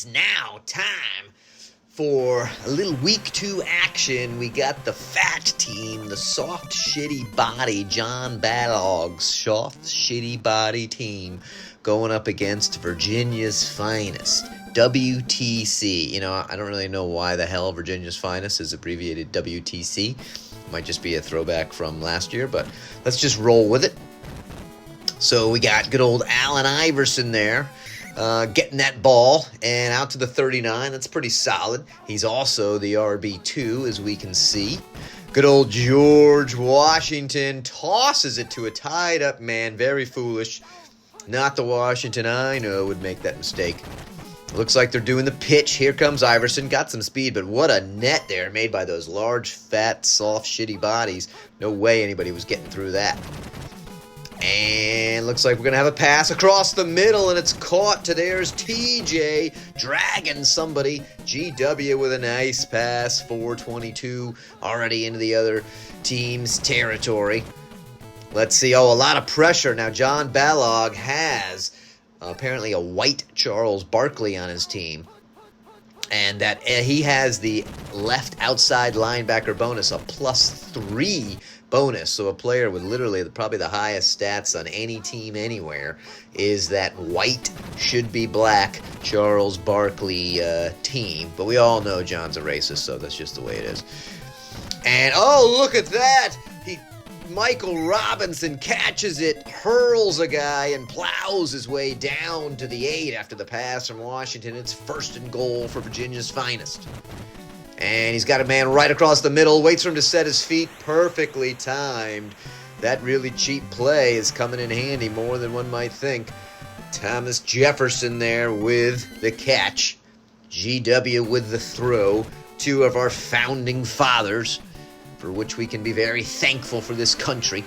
is now time for a little week 2 action. We got the fat team, the soft, shitty body, John Balog's soft, shitty body team going up against Virginia's finest, WTC. You know, I don't really know why the hell Virginia's finest is abbreviated WTC. Might just be a throwback from last year, but let's just roll with it. So we got good old Allen Iverson there, getting that ball and out to the 39. That's pretty solid. He's also the RB2, as we can see. Good old George Washington tosses it to a tied up man. Very foolish. Not the Washington I know would make that mistake. Looks like they're doing the pitch. Here comes Iverson. Got some speed, but what a net there made by those large, fat, soft, shitty bodies. No way anybody was getting through that. And looks like we're going to have a pass across the middle, and it's caught to there's TJ dragging somebody. GW with a nice pass, 422, already into the other team's territory. Let's see. Oh, a lot of pressure. Now, John Balog has apparently a white Charles Barkley on his team. And that he has the left outside linebacker bonus, a +3 bonus. So a player with literally probably the highest stats on any team anywhere is that white, should be black Charles Barkley team. But we all know John's a racist, so that's just the way it is. And oh, look at that! Michael Robinson catches it, hurls a guy, and plows his way down to the 8 after the pass from Washington. It's 1st and goal for Virginia's finest. And he's got a man right across the middle, waits for him to set his feet, perfectly timed. That really cheap play is coming in handy more than one might think. Thomas Jefferson there with the catch. GW with the throw. 2 of our founding fathers, for which we can be very thankful for this country.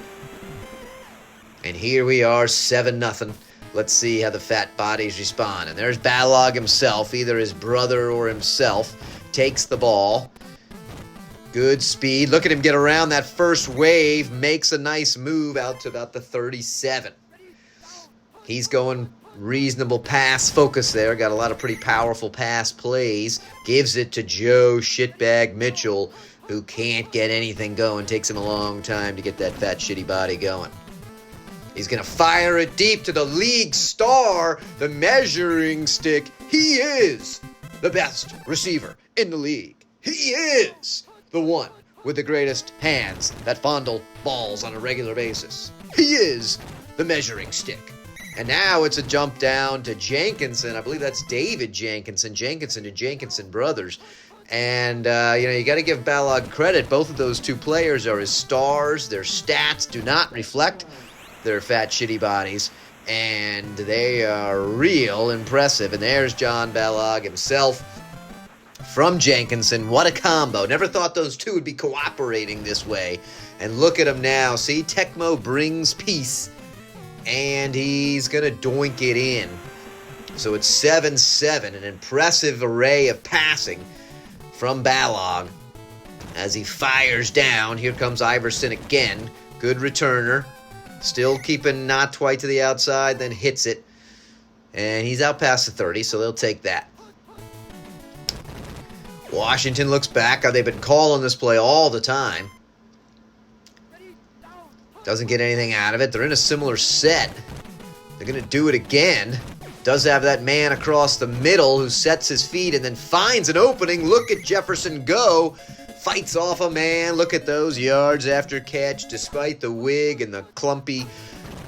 And here we are, 7-0. Let's see how the fat bodies respond. And there's Balog himself, either his brother or himself, takes the ball. Good speed. Look at him get around that first wave, makes a nice move out to about the 37. He's going reasonable pass focus there. Got a lot of pretty powerful pass plays. Gives it to Joe Shitbag Mitchell, who can't get anything going. Takes him a long time to get that fat, shitty body going. He's going to fire it deep to the league star, the measuring stick. He is the best receiver in the league. He is the one with the greatest hands that fondle balls on a regular basis. He is the measuring stick. And now it's a jump down to Jenkinson. I believe that's David Jenkinson. Jenkinson and Jenkinson brothers. And, you got to give Balog credit. Both of those 2 players are his stars. Their stats do not reflect their fat, shitty bodies. And they are real impressive. And there's John Balog himself from Jenkinson. What a combo. Never thought those 2 would be cooperating this way. And look at him now. See, Tecmo brings peace. And he's going to doink it in. So it's 7-7. An impressive array of passing from Balog as he fires down. Here comes Iverson again. Good returner. Still keeping not quite to the outside, then hits it. And he's out past the 30, so they'll take that. Washington looks back. They've been calling this play all the time. Doesn't get anything out of it. They're in a similar set. They're going to do it again. Does have that man across the middle who sets his feet and then finds an opening. Look at Jefferson go. Fights off a man. Look at those yards after catch. Despite the wig and the clumpy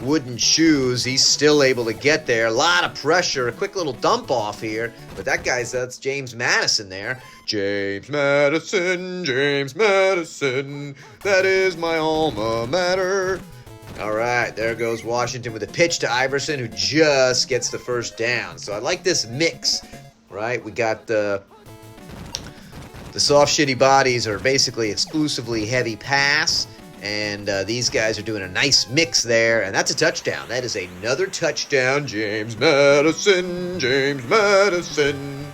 wooden shoes, he's still able to get there. A lot of pressure. A quick little dump off here. But that's James Madison there. James Madison, James Madison. That is my alma mater. All right, there goes Washington with a pitch to Iverson, who just gets the first down. So I like this mix, right? We got the soft, shitty bodies are basically exclusively heavy pass, and these guys are doing a nice mix there, and that's a touchdown. That is another touchdown. James Madison, James Madison.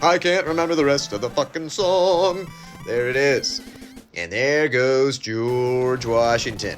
I can't remember the rest of the fucking song. There it is. And there goes George Washington.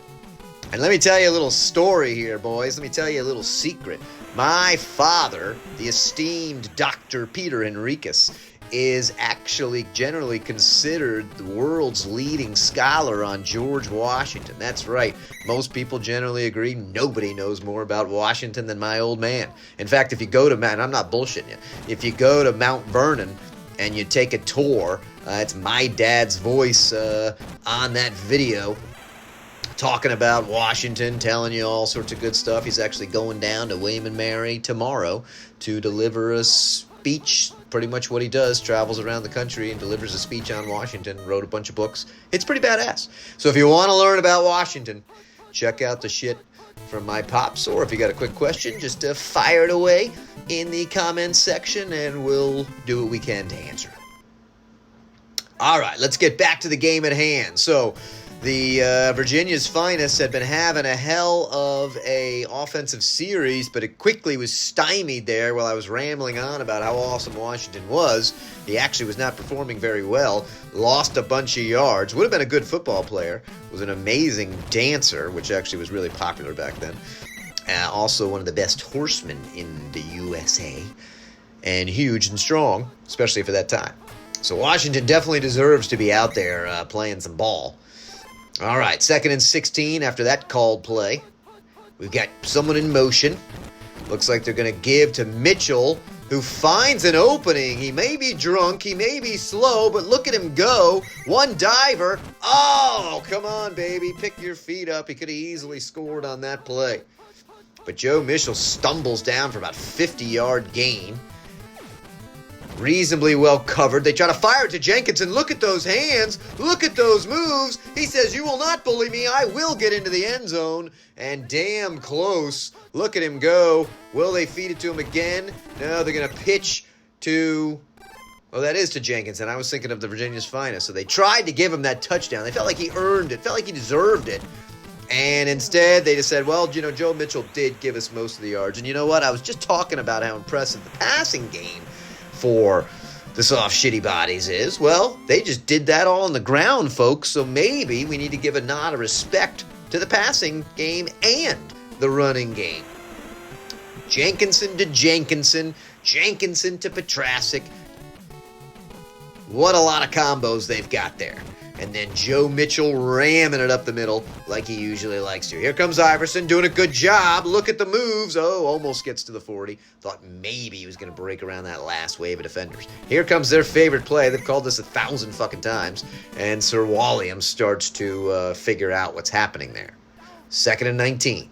And let me tell you a little story here, boys. Let me tell you a little secret. My father, the esteemed Dr. Peter Henriquez, is actually generally considered the world's leading scholar on George Washington. That's right. Most people generally agree nobody knows more about Washington than my old man. In fact, if you go to Mount, I'm not bullshitting you, if you go to Mount Vernon and you take a tour, it's my dad's voice on that video talking about Washington, telling you all sorts of good stuff. He's actually going down to William and Mary tomorrow to deliver a speech. Pretty much what he does, travels around the country and delivers a speech on Washington, wrote a bunch of books. It's pretty badass. So if you want to learn about Washington, check out the shit from my pops, or if you got a quick question, just fire it away in the comments section and we'll do what we can to answer. All right, let's get back to the game at hand. So the Virginia's finest had been having a hell of a offensive series, but it quickly was stymied there while I was rambling on about how awesome Washington was. He actually was not performing very well, lost a bunch of yards, would have been a good football player, was an amazing dancer, which actually was really popular back then. Also one of the best horsemen in the USA, and huge and strong, especially for that time. So Washington definitely deserves to be out there playing some ball. All right, 2nd and 16 after that called play. We've got someone in motion. Looks like they're going to give to Mitchell, who finds an opening. He may be drunk, he may be slow, but look at him go. One diver. Oh, come on, baby. Pick your feet up. He could have easily scored on that play. But Joe Mitchell stumbles down for about 50-yard gain. Reasonably well covered. They try to fire it to Jenkinson. Look at those hands. Look at those moves. He says, "You will not bully me. I will get into the end zone." And damn close. Look at him go. Will they feed it to him again? No, they're going to pitch to... Oh, that is to Jenkinson. I was thinking of the Virginia's finest. So they tried to give him that touchdown. They felt like he earned it. Felt like he deserved it. And instead, they just said, well, you know, Joe Mitchell did give us most of the yards. And you know what? I was just talking about how impressive the passing game for the soft shitty bodies is. Well, they just did that all on the ground, folks, so maybe we need to give a nod of respect to the passing game and the running game. Jenkinson to Jenkinson, Jenkinson to Petrasic. What a lot of combos they've got there. And then Joe Mitchell ramming it up the middle like he usually likes to. Here comes Iverson doing a good job. Look at the moves. Oh, almost gets to the 40. Thought maybe he was going to break around that last wave of defenders. Here comes their favorite play. They've called this 1,000 fucking times. And Sir Walliam starts to figure out what's happening there. 2nd and 19.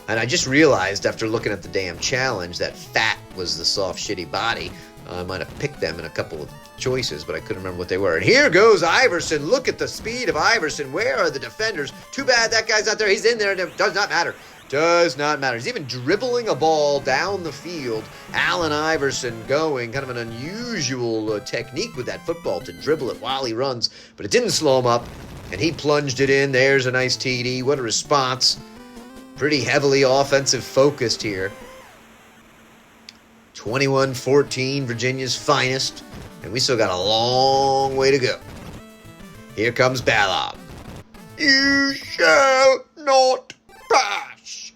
And I just realized after looking at the damn challenge that fat was the soft shitty body. I might have picked them in a couple of choices, but I couldn't remember what they were. And here goes Iverson. Look at the speed of Iverson. Where are the defenders? Too bad that guy's not there. He's in there. It does not matter. Does not matter. He's even dribbling a ball down the field. Allen Iverson going. Kind of an unusual technique with that football to dribble it while he runs. But it didn't slow him up. And he plunged it in. There's a nice TD. What a response. Pretty heavily offensive focused here. 21-14, Virginia's finest, and we still got a long way to go. Here comes Ballard. You shall not pass.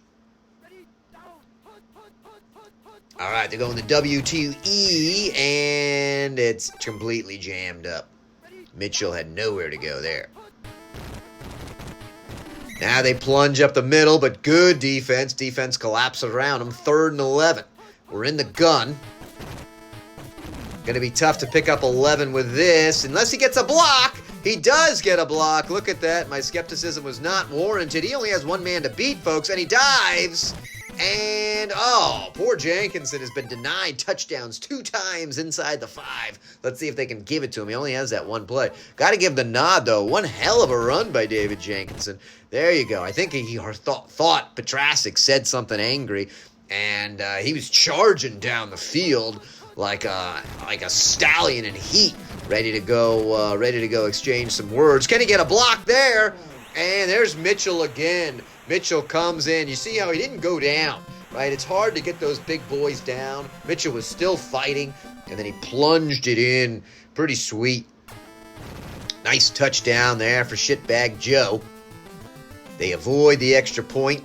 All right, they're going to W2E, and it's completely jammed up. Mitchell had nowhere to go there. Now they plunge up the middle, but good defense. Defense collapses around them. 3rd and 11. We're in the gun. Going to be tough to pick up 11 with this. Unless he gets a block. He does get a block. Look at that. My skepticism was not warranted. He only has one man to beat, folks. And he dives. And, oh, poor Jenkinson has been denied touchdowns 2 times inside the 5. Let's see if they can give it to him. He only has that one play. Got to give the nod, though. One hell of a run by David Jenkinson. There you go. I think he thought Petrasic said something angry. And he was charging down the field like a stallion in heat, ready to go exchange some words. Can he get a block there? And there's Mitchell again. Mitchell comes in. You see how he didn't go down, right? It's hard to get those big boys down. Mitchell was still fighting, and then he plunged it in. Pretty sweet. Nice touchdown there for shitbag Joe. They avoid the extra point.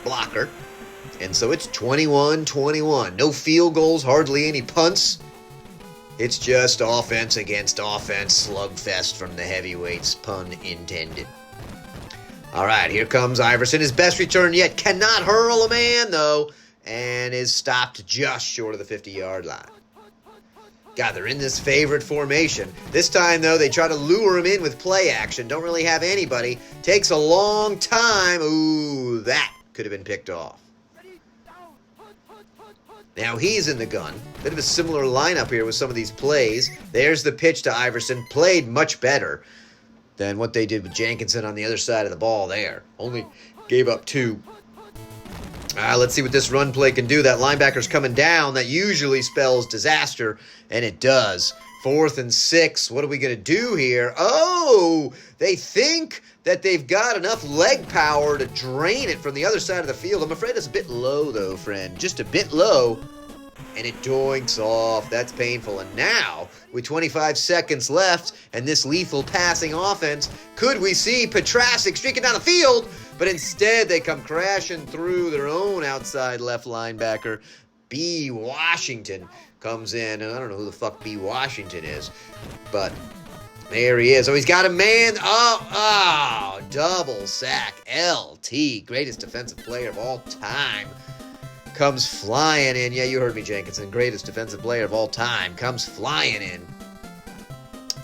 blocker. And so it's 21-21. No field goals, hardly any punts. It's just offense against offense, slugfest from the heavyweights, pun intended. All right, here comes Iverson. His best return yet. Cannot hurl a man, though, and is stopped just short of the 50-yard line. God, they're in this favorite formation. This time, though, they try to lure him in with play action. Don't really have anybody. Takes a long time. Ooh, that could have been picked off. Now he's in the gun. Bit of a similar lineup here with some of these plays. There's the pitch to Iverson. Played much better than what they did with Jenkinson on the other side of the ball there. Only gave up 2. Let's see what this run play can do. That linebacker's coming down. That usually spells disaster, and it does. 4th and 6. What are we going to do here? Oh, they think that they've got enough leg power to drain it from the other side of the field. I'm afraid it's a bit low, though, friend. Just a bit low, and it doinks off. That's painful. And now, with 25 seconds left and this lethal passing offense, could we see Petrasic streaking down the field? But instead, they come crashing through their own outside left linebacker. B. Washington comes in, and I don't know who the fuck B. Washington is, but there he is. Oh, he's got a man. Oh, double sack. LT, greatest defensive player of all time, comes flying in. Yeah, you heard me, Jenkinson. Greatest defensive player of all time comes flying in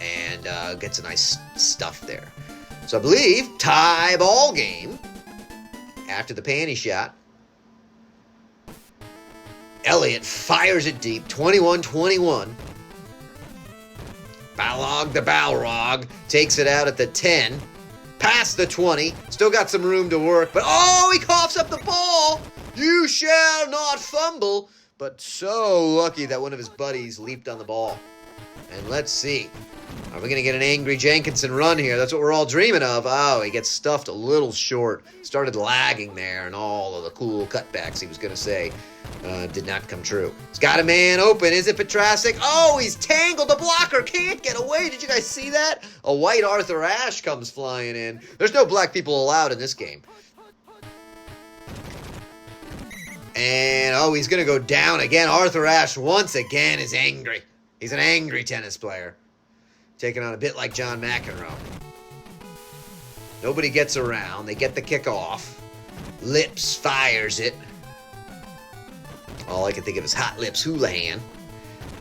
and gets a nice stuff there. So I believe tie ball game after the panty shot. Elliott fires it deep, 21-21. Balrog the Balrog takes it out at the 10. Past the 20. Still got some room to work, but oh, he coughs up the ball. You shall not fumble. But so lucky that one of his buddies leaped on the ball. And let's see. Are we going to get an angry Jenkinson run here? That's what we're all dreaming of. Oh, he gets stuffed a little short. Started lagging there, and all of the cool cutbacks he was going to say did not come true. He's got a man open. Is it Petrasic? Oh, he's tangled. The blocker can't get away. Did you guys see that? A white Arthur Ashe comes flying in. There's no black people allowed in this game. And, oh, he's going to go down again. Arthur Ashe once again is angry. He's an angry tennis player. Taking on a bit like John McEnroe. Nobody gets around. They get the kick off. Lips fires it. All I can think of is Hot Lips Houlihan.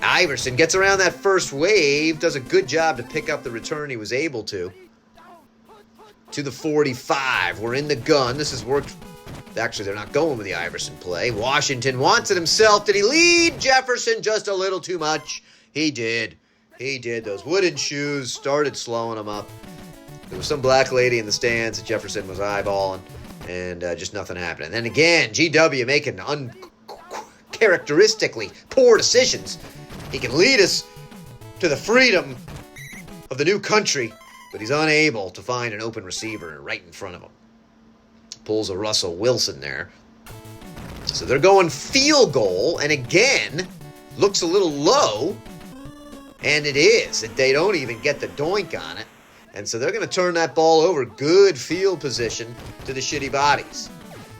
Iverson gets around that first wave. Does a good job to pick up the return he was able to. To the 45. We're in the gun. This has worked. Actually, they're not going with the Iverson play. Washington wants it himself. Did he lead Jefferson just a little too much? He did. He did. Those wooden shoes started slowing him up. There was some black lady in the stands that Jefferson was eyeballing, and just nothing happened. And then again, GW making uncharacteristically poor decisions. He can lead us to the freedom of the new country, but he's unable to find an open receiver right in front of him. Pulls a Russell Wilson there. So they're going field goal, and again, looks a little low. And it is. They don't even get the doink on it. And so they're going to turn that ball over. Good field position to the shitty bodies.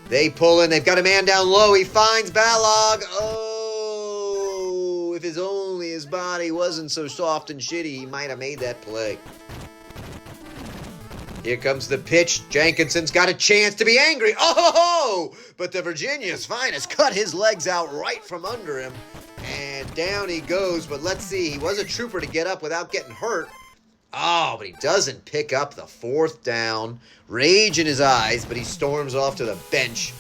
They pull in. They've got a man down low. He finds Balrog. Oh, if his body wasn't so soft and shitty, he might have made that play. Here comes the pitch. Jenkinson's got a chance to be angry. Oh, but the Virginia's finest cut his legs out right from under him. And down he goes, but let's see. He was a trooper to get up without getting hurt. Oh, but he doesn't pick up the 4th down. Rage in his eyes, but he storms off to the bench.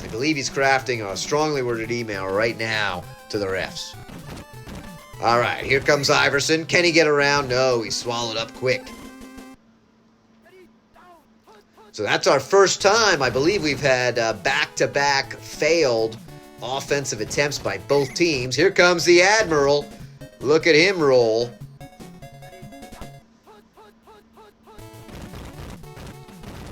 I believe he's crafting a strongly worded email right now to the refs. All right, here comes Iverson. Can he get around? No, he's swallowed up quick. So that's our first time. I believe we've had back-to-back failed offensive attempts by both teams. Here comes the Admiral. Look at him roll.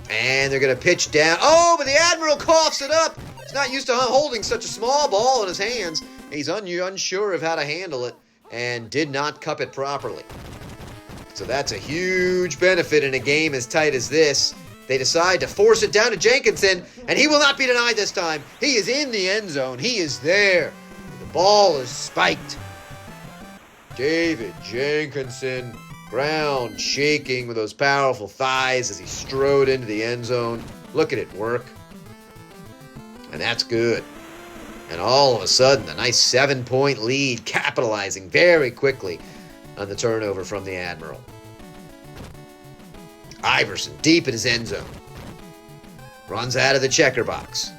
And they're going to pitch down. Oh, but the Admiral coughs it up. He's not used to holding such a small ball in his hands. He's unsure of how to handle it and did not cup it properly. So that's a huge benefit in a game as tight as this. They decide to force it down to Jenkinson, and he will not be denied this time. He is in the end zone. He is there. The ball is spiked. David Jenkinson, ground shaking with those powerful thighs as he strode into the end zone. Look at it work. And that's good. And all of a sudden, a nice 7-point lead, capitalizing very quickly on the turnover from the Admiral. Iverson deep in his end zone. Runs out of the checker box.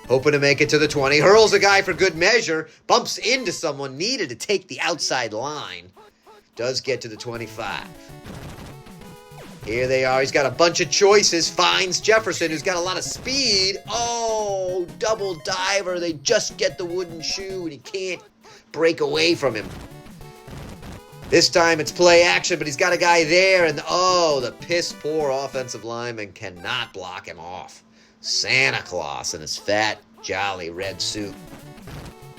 Hoping to make it to the 20. Hurls a guy for good measure. Bumps into someone. Needed to take the outside line. Does get to the 25. Here they are. He's got a bunch of choices. Finds Jefferson, who's got a lot of speed. Oh, double diver. They just get the wooden shoe, and he can't break away from him. This time it's play action, but he's got a guy there, and the piss-poor offensive lineman cannot block him off. Santa Claus in his fat, jolly red suit.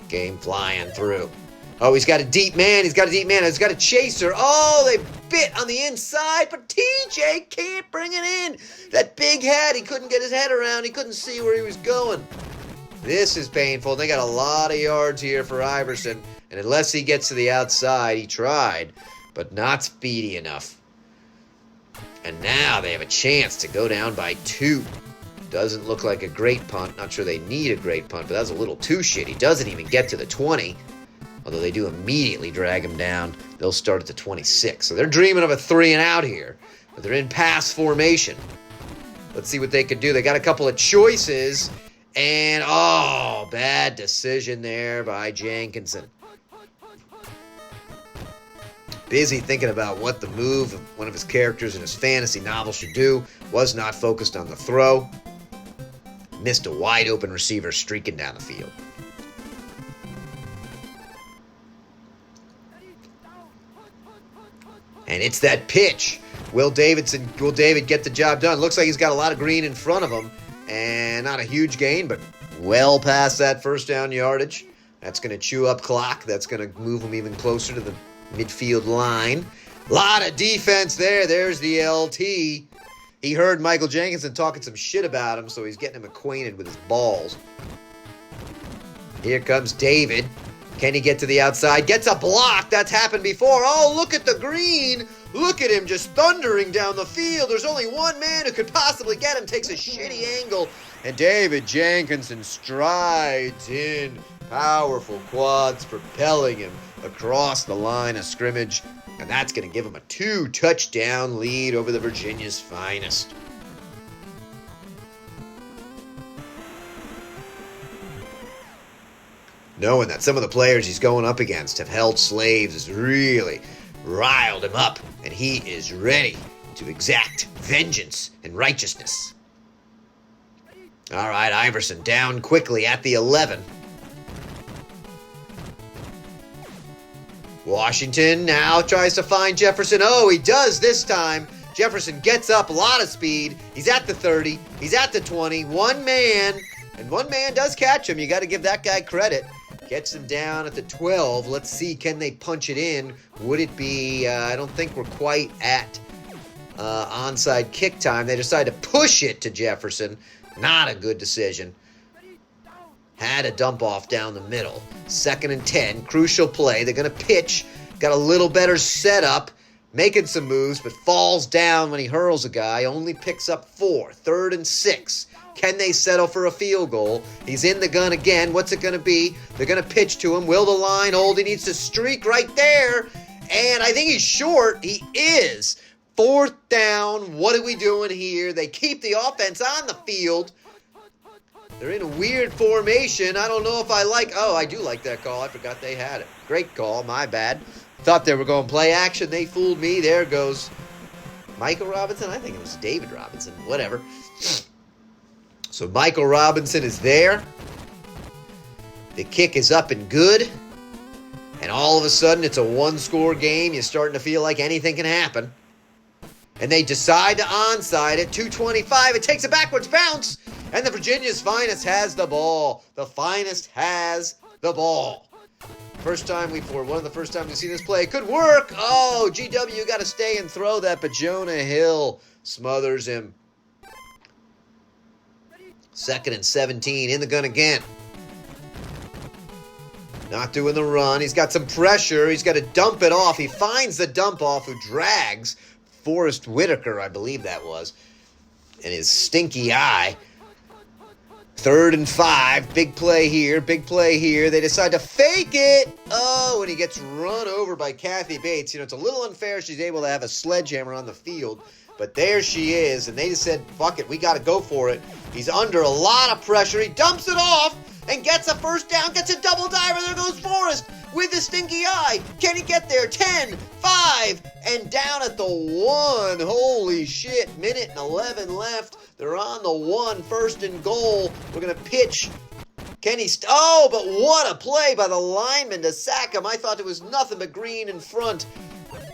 Game flying through. Oh, he's got a deep man. He's got a chaser. Oh, they bit on the inside, but TJ can't bring it in. That big head, he couldn't get his head around. He couldn't see where he was going. This is painful. They got a lot of yards here for Iverson, and unless he gets to the outside, he tried, but not speedy enough. And now they have a chance to go down by 2. Doesn't look like a great punt. Not sure they need a great punt, but that's a little too shitty. Doesn't even get to the 20. Although they do immediately drag him down. They'll start at the 26. So they're dreaming of a 3-and-out here. But they're in pass formation. Let's see what they can do. They got a couple of choices. And, bad decision there by Jenkinson. Busy thinking about what the move of one of his characters in his fantasy novel should do. Was not focused on the throw. Missed a wide-open receiver streaking down the field. And it's that pitch. Will David get the job done? Looks like he's got a lot of green in front of him. And not a huge gain, but well past that first down yardage. That's going to chew up clock. That's going to move him even closer to the midfield line. Lot of defense there. There's the LT. He heard Michael Jenkinson talking some shit about him, so he's getting him acquainted with his balls. Here comes David. Can he get to the outside? Gets a block. That's happened before. Oh, look at the green. Look at him just thundering down the field. There's only one man who could possibly get him. Takes a shitty angle. And David Jenkinson strides in. Powerful quads propelling him across the line of scrimmage. And that's going to give him a 2-touchdown lead over the Virginia's finest. Knowing that some of the players he's going up against have held slaves has really riled him up, and he is ready to exact vengeance and righteousness. All right, Iverson down quickly at the 11. Washington now tries to find Jefferson. Oh, he does this time. Jefferson gets up, a lot of speed. He's at the 30. He's at the 20. One man, and one man does catch him. You got to give that guy credit. Gets him down at the 12. Let's see, can they punch it in? Would it be, I don't think we're quite at onside kick time. They decide to push it to Jefferson. Not a good decision. Had a dump off down the middle. 2nd and 10, crucial play. They're going to pitch. Got a little better setup. Making some moves, but falls down when he hurls a guy. Only picks up 4. 3rd and 6. Can they settle for a field goal? He's in the gun again. What's it going to be? They're going to pitch to him. Will the line hold? He needs to streak right there. And I think he's short. He is. 4th down. What are we doing here? They keep the offense on the field. They're in a weird formation. I don't know if I like... Oh, I do like that call. I forgot they had it. Great call. My bad. Thought they were going play action. They fooled me. There goes Michael Robinson. I think it was David Robinson. Whatever. So Michael Robinson is there. The kick is up and good. And all of a sudden, it's a one-score game. You're starting to feel like anything can happen. And they decide to onside it. 2:25. It takes a backwards bounce. And the Virginia's finest has the ball. The finest has the ball. One of the first times we've seen this play. It could work. Oh, GW got to stay and throw that, but Jonah Hill smothers him. 2nd and 17, in the gun again. Not doing the run. He's got some pressure. He's got to dump it off. He finds the dump off who drags Forrest Whitaker, I believe that was, and his stinky eye. 3rd and 5. Big play here. Big play here. They decide to fake it. Oh, and he gets run over by Kathy Bates. You know, it's a little unfair she's able to have a sledgehammer on the field, but there she is, and they just said, fuck it, we got to go for it. He's under a lot of pressure. He dumps it off and gets a first down, gets a double diver. There goes Forrest with the stinky eye. Can he get there? 10, 5, and down at the 1. Holy shit, minute and 11 left. They're on the 1, 1st and goal. We're going to pitch. Can he oh, but what a play by the lineman to sack him. I thought it was nothing but green in front.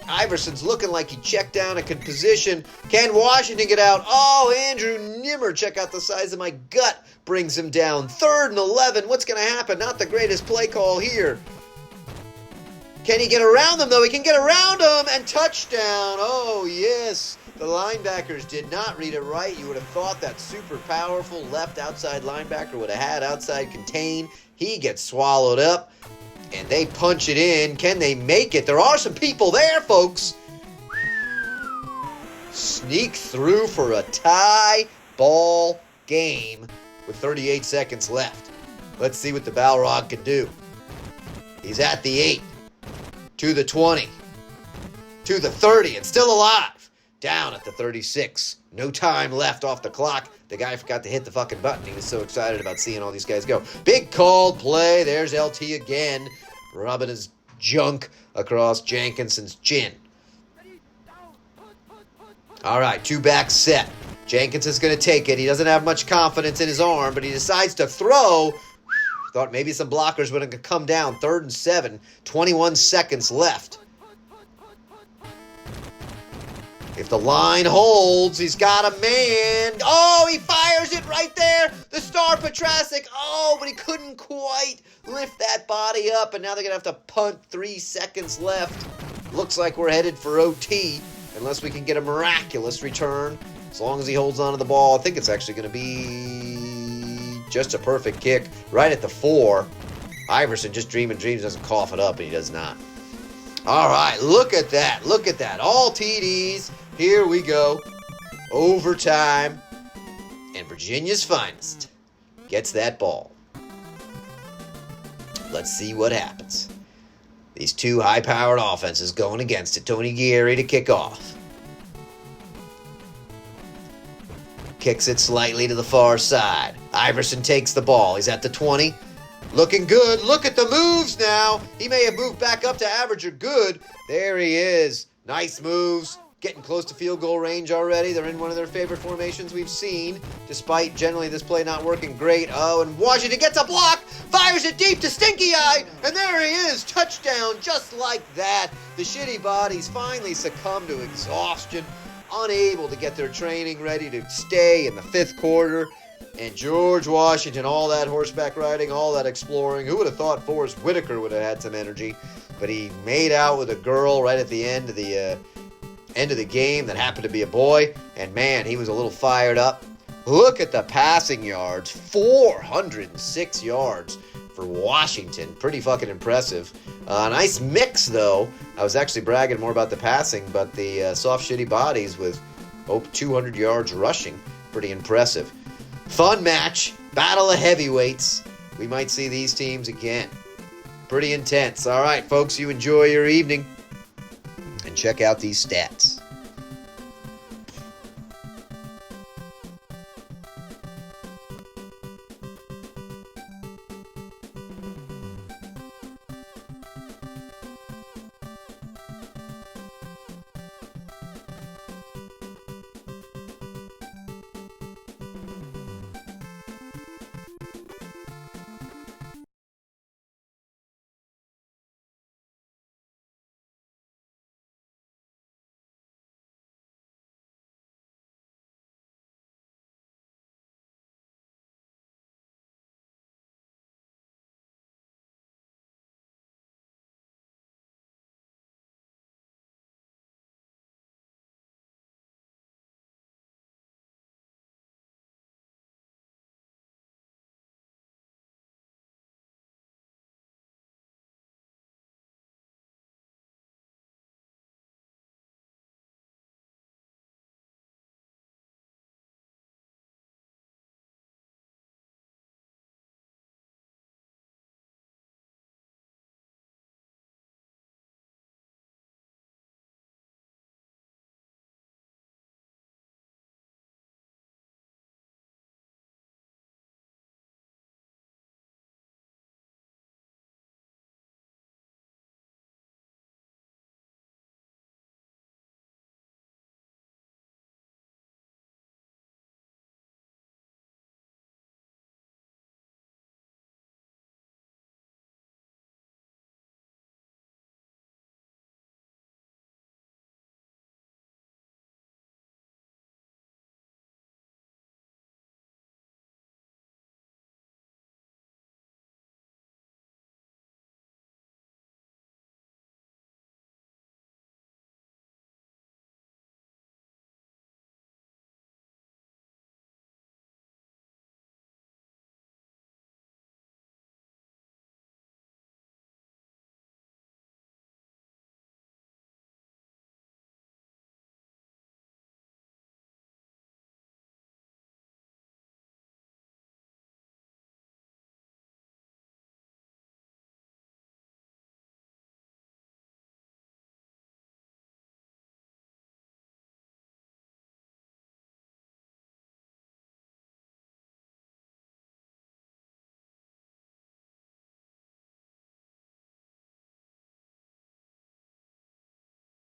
Iverson's looking like he checked down and could position. Can Washington get out? Oh, Andrew Nimmer, check out the size of my gut, brings him down. 3rd and 11. What's going to happen? Not the greatest play call here. Can he get around them, though? He can get around them, and touchdown. Oh, yes. The linebackers did not read it right. You would have thought that super powerful left outside linebacker would have had outside contain. He gets swallowed up, and they punch it in. Can they make it? There are some people there, folks. Sneak through for a tie ball game with 38 seconds left. Let's see what the Balrog can do. He's at the 8. To the 20, to the 30, and still alive. Down at the 36. No time left off the clock. The guy forgot to hit the fucking button. He was so excited about seeing all these guys go. Big called play. There's LT again, rubbing his junk across Jenkinson's chin. All right, 2-back set. Jenkinson's going to take it. He doesn't have much confidence in his arm, but he decides to throw. Thought maybe some blockers would have come down. 3rd and 7. 21 seconds left. If the line holds, he's got a man. Oh, he fires it right there. The star Petrasic. Oh, but he couldn't quite lift that body up, and now they're going to have to punt. 3 seconds left. Looks like we're headed for OT, unless we can get a miraculous return. As long as he holds on to the ball, I think it's actually going to be just a perfect kick right at the 4. Iverson just dreaming dreams, doesn't cough it up, and he does not. All right, look at that. Look at that. All TDs. Here we go. Overtime. And Virginia's finest gets that ball. Let's see what happens. These two high-powered offenses going against it. Tony Guerri to kick off. Kicks it slightly to the far side. Iverson takes the ball. He's at the 20. Looking good. Look at the moves now. He may have moved back up to average or good. There he is. Nice moves. Getting close to field goal range already. They're in one of their favorite formations we've seen, despite generally this play not working great. Oh, and Washington gets a block. Fires it deep to Stinky Eye. And there he is. Touchdown just like that. The shitty bodies finally succumb to exhaustion, unable to get their training ready to stay in the 5th quarter. And George Washington, all that horseback riding, all that exploring. Who would have thought Forrest Whitaker would have had some energy? But he made out with a girl right at the end of the game that happened to be a boy. And man, he was a little fired up. Look at the passing yards. 406 yards for Washington. Pretty fucking impressive. Nice mix, though. I was actually bragging more about the passing, but the soft, shitty bodies with 200 yards rushing. Pretty impressive. Fun match. Battle of heavyweights. We might see these teams again. Pretty intense. All right, folks, you enjoy your evening. And check out these stats.